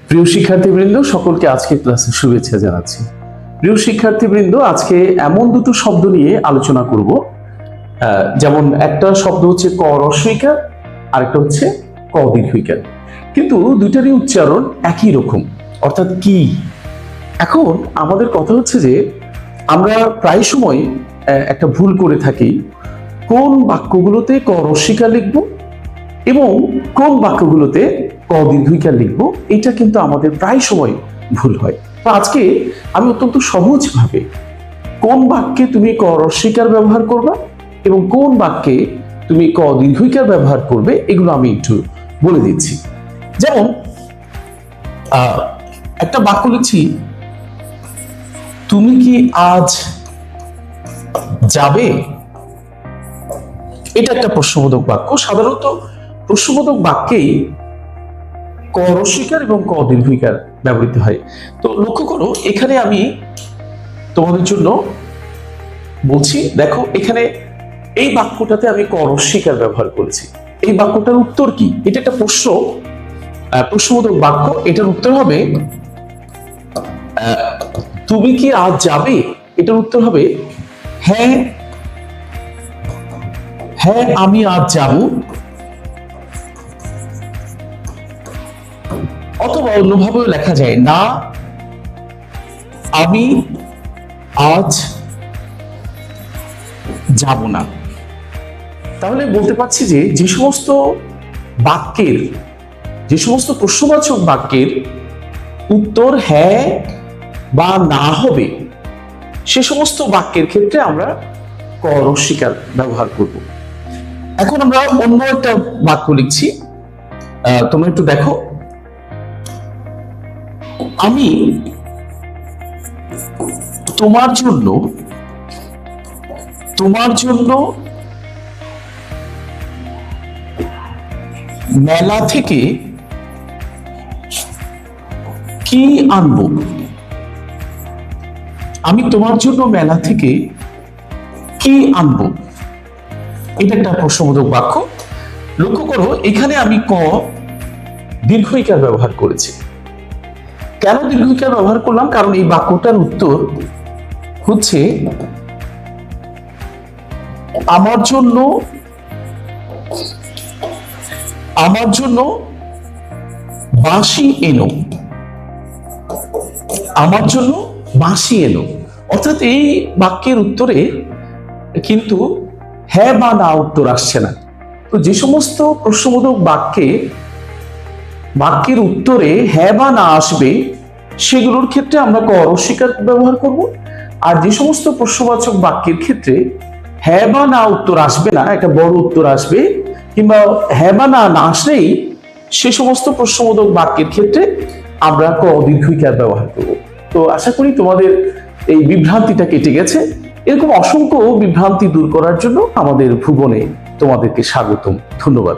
প্রিয় শিক্ষার্থীবৃন্দ, সকলকে আজকে ক্লাসে শুভেচ্ছা জানাচ্ছি। প্রিয় শিক্ষার্থীবৃন্দ, আজকে এমন দুটো শব্দ নিয়ে আলোচনা করব, যেমন একটা শব্দ হচ্ছে ক রস্বইকার, আরেকটা হচ্ছে ক দীর্ঘইকার, কিন্তু দুইটারই উচ্চারণ একই রকম, অর্থাৎ কি। এখন আমাদের কথা হচ্ছে যে আমরা প্রায় সময় একটা ভুল করে থাকি, কোন বাক্যগুলোতে ক রস্বইকার লিখব এবং কোন বাক্যগুলোতে ক দীর্ঘইকার লিখবো, এটা কিন্তু আমাদের প্রায় সময় ভুল হয়। তো আজকে আমি অত্যন্ত সহজভাবে কোন বাক্যে তুমি ক রস্বইকার ব্যবহার করবা এবং কোন বাক্যে তুমি ক দীর্ঘইকার ব্যবহার করবে, এগুলো আমি একটু বলে দিচ্ছি। যেমন একটা বাক্য লিখছি, তুমি কি আজ যাবে। এটা একটা প্রশ্নবোধক বাক্য। সাধারণত প্রশ্নবোধক বাক্যেই ক রস্বইকার এবং ক দীর্ঘইকার ব্যবহৃত হয়। তো লক্ষ্য করো, এখানে আমি তোমাদের জন্য বলছি, দেখো এখানে এই বাক্যটাতে আমি ক রস্বইকার ব্যবহার করেছি। এই বাক্যটার উত্তর কি? এটা একটা প্রশ্নবোধক বাক্য। এটার উত্তর হবে তুমি কি আজ যাবে। এটার উত্তর হবে হ্যাঁ, হ্যাঁ আমি আজ যাব। অথবা অন্যভাবেও লেখা যায়, না আমি আজ যাব না। তাহলে বলতে পারছি যে যে সমস্ত প্রশ্নবাচক বাক্যের উত্তর হ্যাঁ বা না হবে, সে সমস্ত বাক্যের ক্ষেত্রে আমরা ক রস্বইকার ব্যবহার করব। এখন আমরা অন্য একটা বাক্য লিখছি, তোমরা একটু দেখো, আমি তোমার জন্য মেলা থেকে কি আনবো। আমি তোমার জন্য মেলা থেকে কি আনবো, এটা একটা প্রশ্নবোধক বাক্য। লক্ষ্য করো, এখানে আমি ক দীর্ঘইকার ব্যবহার করেছি। কেন দীর্ঘইকার ব্যবহার করলাম? কারণ এই বাক্যটার উত্তর হচ্ছে আমার জন্য বাঁশি এনো। আমার জন্য বাঁশি এনো, অর্থাৎ এই বাক্যের উত্তরে কিন্তু হ্যাঁ বা না উত্তর আসছে না। তো যে সমস্ত প্রশ্নবোধক বাক্যের উত্তরে হ্যাঁ বা না আসবে, সেগুলোর ক্ষেত্রে আমরা ক রস্বইকার ব্যবহার করব। আর যে সমস্ত প্রশ্নবাচক বাক্যের ক্ষেত্রে হ্যাঁ বা না উত্তর আসবে না, একটা বড় উত্তর আসবে, কিংবা হ্যাঁ বা না আসলেই সে সমস্ত প্রশ্নবোধক বাক্যের ক্ষেত্রে আমরা ক দীর্ঘইকার ব্যবহার করব। তো আশা করি তোমাদের এই বিভ্রান্তিটা কেটে গেছে। এরকম অসংখ্য বিভ্রান্তি দূর করার জন্য আমাদের ভুবনে তোমাদেরকে স্বাগতম। ধন্যবাদ।